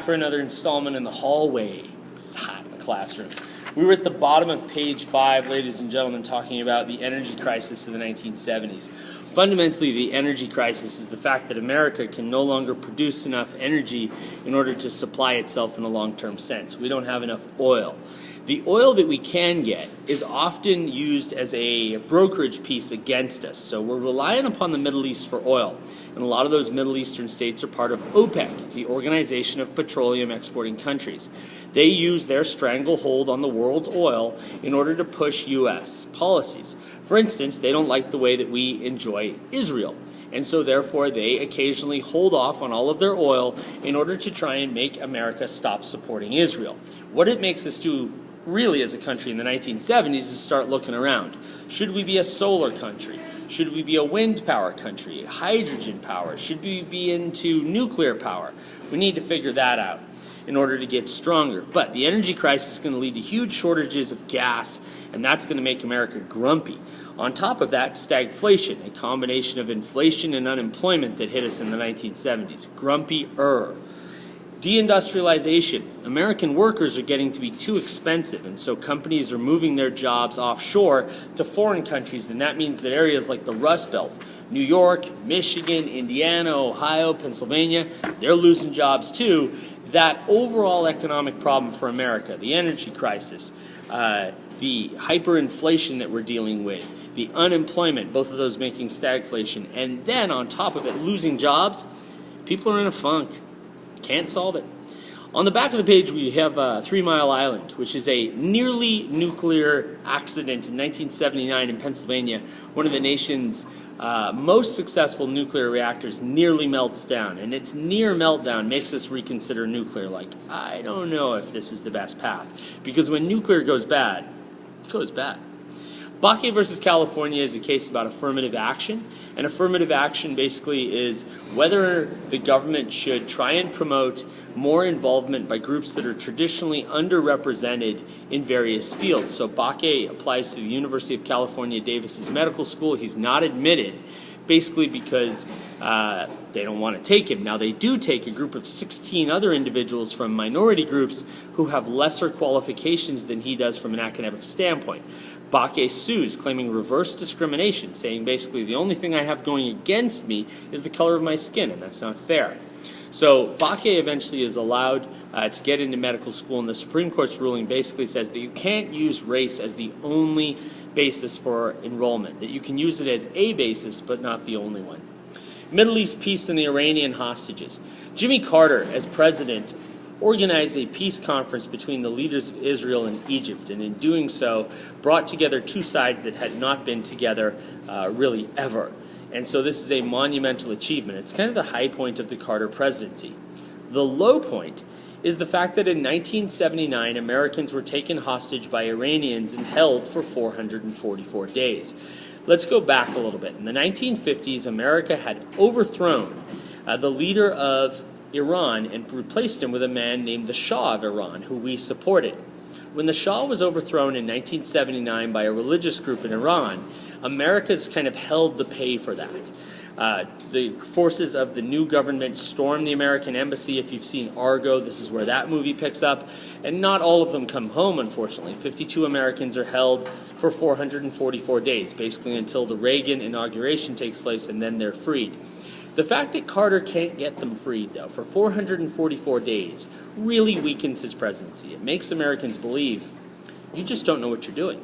For another installment in the hallway. It's hot in the classroom. We were at the bottom of page 5, ladies and gentlemen, talking about the energy crisis of the 1970s. Fundamentally, the energy crisis is the fact that America can no longer produce enough energy in order to supply itself in a long-term sense. We don't have enough oil. The oil that we can get is often used as a brokerage piece against us. So we're reliant upon the Middle East for oil. And a lot of those Middle Eastern states are part of OPEC, the Organization of Petroleum Exporting Countries. They use their stranglehold on the world's oil in order to push U.S. policies. For instance, they don't like the way that we enjoy Israel. And so therefore they occasionally hold off on all of their oil in order to try and make America stop supporting Israel. What it makes us do really as a country in the 1970s is start looking around. Should we be a solar country? Should we be a wind power country? Hydrogen power? Should we be into nuclear power? We need to figure that out in order to get stronger. But the energy crisis is going to lead to huge shortages of gas, and that's going to make America grumpy. On top of that, stagflation, a combination of inflation and unemployment that hit us in the 1970s. Grumpy-er. Deindustrialization. American workers are getting to be too expensive, and so companies are moving their jobs offshore to foreign countries, and that means that areas like the Rust Belt, New York, Michigan, Indiana, Ohio, Pennsylvania, they're losing jobs too. That overall economic problem for America, the energy crisis, the hyperinflation that we're dealing with, the unemployment, both of those making stagflation, and then on top of it, losing jobs, people are in a funk. Can't solve it. On the back of the page, we have 3 Mile Island, which is a nearly nuclear accident in 1979 in Pennsylvania. One of the nation's most successful nuclear reactors nearly melts down, and its near meltdown makes us reconsider nuclear. Like, I don't know if this is the best path, because when nuclear goes bad, it goes bad. Bakke versus California is a case about affirmative action, and affirmative action basically is whether the government should try and promote more involvement by groups that are traditionally underrepresented in various fields. So Bakke applies to the University of California, Davis's medical school. He's not admitted, basically because they don't want to take him. Now, they do take a group of 16 other individuals from minority groups who have lesser qualifications than he does from an academic standpoint. Bakke sues, claiming reverse discrimination, saying basically the only thing I have going against me is the color of my skin, and that's not fair. So Bakke eventually is allowed to get into medical school, and the Supreme Court's ruling basically says that you can't use race as the only basis for enrollment, that you can use it as a basis, but not the only one. Middle East peace and the Iranian hostages. Jimmy Carter, as president, organized a peace conference between the leaders of Israel and Egypt, and in doing so brought together two sides that had not been together really ever. And so this is a monumental achievement. It's kind of the high point of the Carter presidency. The low point is the fact that in 1979, Americans were taken hostage by Iranians and held for 444 days. Let's go back a little bit. In the 1950s, America had overthrown the leader of Iran and replaced him with a man named the Shah of Iran, who we supported. When the Shah was overthrown in 1979 by a religious group in Iran, America's kind of held the pay for that. The forces of the new government stormed the American embassy. If you've seen Argo, this is where that movie picks up. And not all of them come home, unfortunately. 52 Americans are held for 444 days, basically until the Reagan inauguration takes place, and then they're freed. The fact that Carter can't get them freed, though, for 444 days really weakens his presidency. It makes Americans believe you just don't know what you're doing.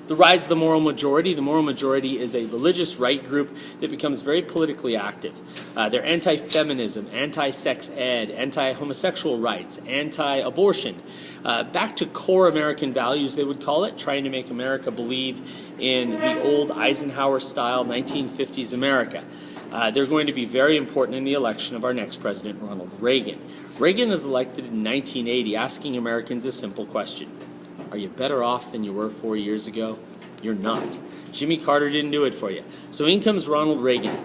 The rise of the moral majority. The moral majority is a religious right group that becomes very politically active. They're anti-feminism, anti-sex ed, anti-homosexual rights, anti-abortion. Back to core American values, they would call it, trying to make America believe in the old Eisenhower-style 1950s America. They're going to be very important in the election of our next president, Ronald Reagan. Reagan is elected in 1980, asking Americans a simple question. Are you better off than you were 4 years ago? You're not. Jimmy Carter didn't do it for you. So in comes Ronald Reagan.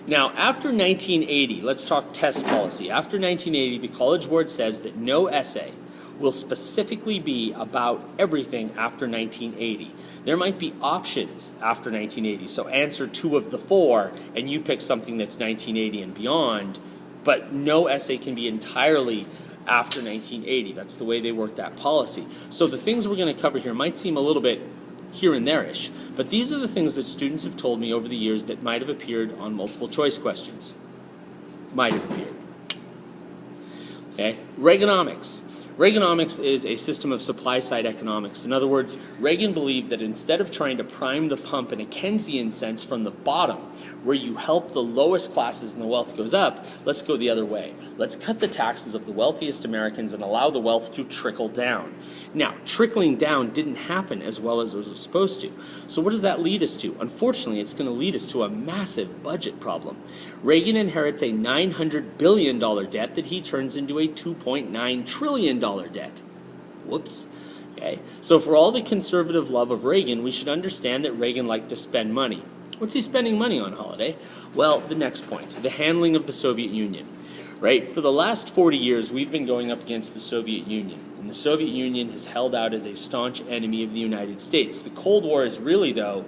Now, after 1980, let's talk test policy. After 1980, the College Board says that no essay will specifically be about everything after 1980. There might be options after 1980, so answer 2 of the 4, and you pick something that's 1980 and beyond, But no essay can be entirely after 1980. That's the way they work that policy. So the things we're going to cover here might seem a little bit here and there-ish, but these are the things that students have told me over the years that might have appeared on multiple choice questions. Might have appeared. Okay, Reaganomics. Reaganomics is a system of supply-side economics. In other words, Reagan believed that instead of trying to prime the pump in a Keynesian sense from the bottom, where you help the lowest classes and the wealth goes up, let's go the other way. Let's cut the taxes of the wealthiest Americans and allow the wealth to trickle down. Now, trickling down didn't happen as well as it was supposed to. So what does that lead us to? Unfortunately, it's going to lead us to a massive budget problem. Reagan inherits a $900 billion debt that he turns into a $2.9 trillion debt. Whoops. Okay. So for all the conservative love of Reagan, we should understand that Reagan liked to spend money. What's he spending money on, Holliday? Well, the next point, the handling of the Soviet Union. Right? For the last 40 years, we've been going up against the Soviet Union. And the Soviet Union has held out as a staunch enemy of the United States. The Cold War is really, though,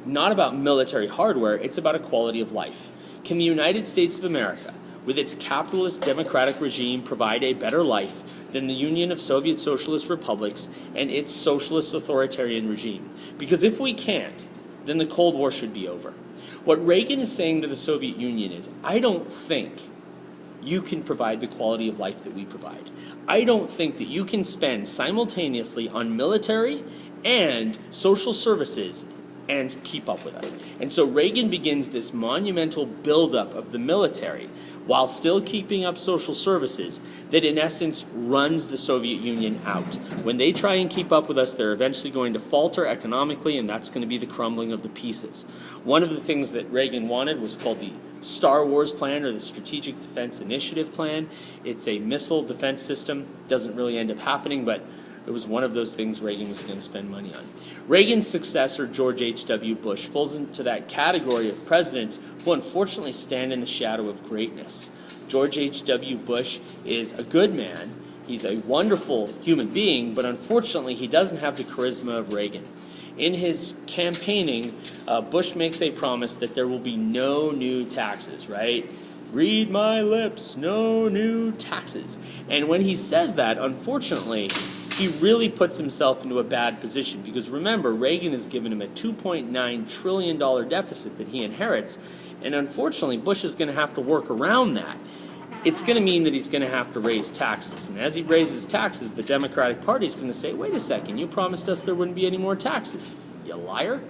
not about military hardware, it's about a quality of life. Can the United States of America, with its capitalist democratic regime, provide a better life than the Union of Soviet Socialist Republics and its socialist authoritarian regime? Because if we can't, then the Cold War should be over. What Reagan is saying to the Soviet Union is, I don't think you can provide the quality of life that we provide. I don't think that you can spend simultaneously on military and social services and keep up with us. And so Reagan begins this monumental buildup of the military while still keeping up social services that in essence runs the Soviet Union out. When they try and keep up with us, they're eventually going to falter economically, and that's going to be the crumbling of the pieces. One of the things that Reagan wanted was called the Star Wars plan, or the Strategic Defense Initiative plan. It's a missile defense system. Doesn't really end up happening, but it was one of those things Reagan was going to spend money on. Reagan's successor, George H.W. Bush, falls into that category of presidents who unfortunately stand in the shadow of greatness. George H.W. Bush is a good man. He's a wonderful human being, but unfortunately he doesn't have the charisma of Reagan. In his campaigning, Bush makes a promise that there will be no new taxes, right? Read my lips, no new taxes. And when he says that, unfortunately, he really puts himself into a bad position because remember, Reagan has given him a $2.9 trillion deficit that he inherits, and unfortunately, Bush is going to have to work around that. It's going to mean that he's going to have to raise taxes, and as he raises taxes, the Democratic Party is going to say, wait a second, you promised us there wouldn't be any more taxes, you liar.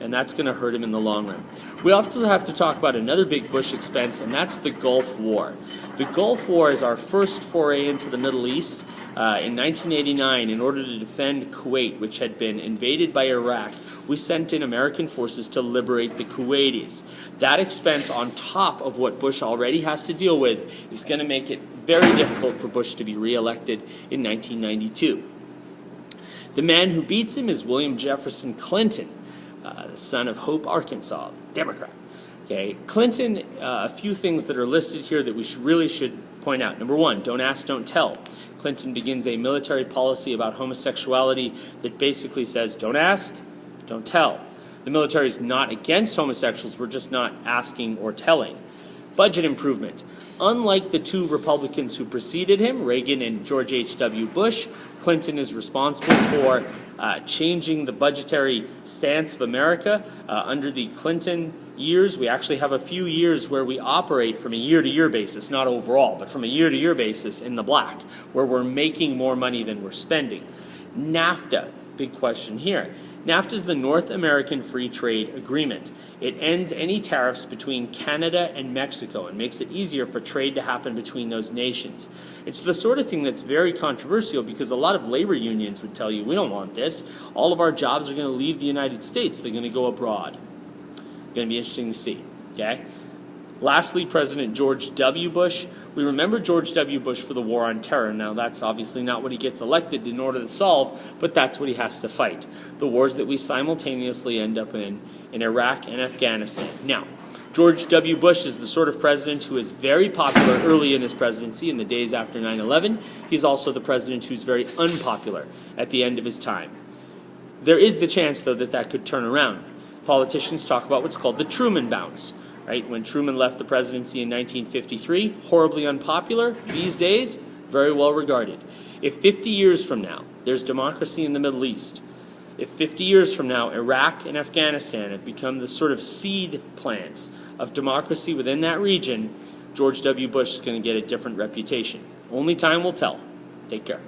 And that's going to hurt him in the long run. We also have to talk about another big Bush expense, and that's the Gulf War. The Gulf War is our first foray into the Middle East. In 1989, in order to defend Kuwait, which had been invaded by Iraq, we sent in American forces to liberate the Kuwaitis. That expense, on top of what Bush already has to deal with, is going to make it very difficult for Bush to be reelected in 1992. The man who beats him is William Jefferson Clinton, the son of Hope, Arkansas, Democrat. Okay, Clinton, a few things that are listed here that we really should point out. Number one, don't ask, don't tell. Clinton begins a military policy about homosexuality that basically says, don't ask, don't tell. The military is not against homosexuals, we're just not asking or telling. Budget improvement. Unlike the two Republicans who preceded him, Reagan and George H.W. Bush, Clinton is responsible for changing the budgetary stance of America. Under the Clinton years, we actually have a few years where we operate from a year-to-year basis, not overall, but from a year-to-year basis in the black, where we're making more money than we're spending. NAFTA, big question here. NAFTA is the North American Free Trade Agreement. It ends any tariffs between Canada and Mexico and makes it easier for trade to happen between those nations. It's the sort of thing that's very controversial because a lot of labor unions would tell you, we don't want this. All of our jobs are going to leave the United States. They're going to go abroad. Going to be interesting to see. Okay? Lastly, President George W. Bush. We remember George W. Bush for the war on terror. Now, that's obviously not what he gets elected in order to solve, but that's what he has to fight. The wars that we simultaneously end up in Iraq and Afghanistan. Now, George W. Bush is the sort of president who is very popular early in his presidency in the days after 9/11. He's also the president who's very unpopular at the end of his time. There is the chance, though, that that could turn around. Politicians talk about what's called the Truman Bounce. Right? When Truman left the presidency in 1953, horribly unpopular. These days, very well regarded. If 50 years from now, there's democracy in the Middle East, if 50 years from now, Iraq and Afghanistan have become the sort of seed plants of democracy within that region, George W. Bush is going to get a different reputation. Only time will tell. Take care.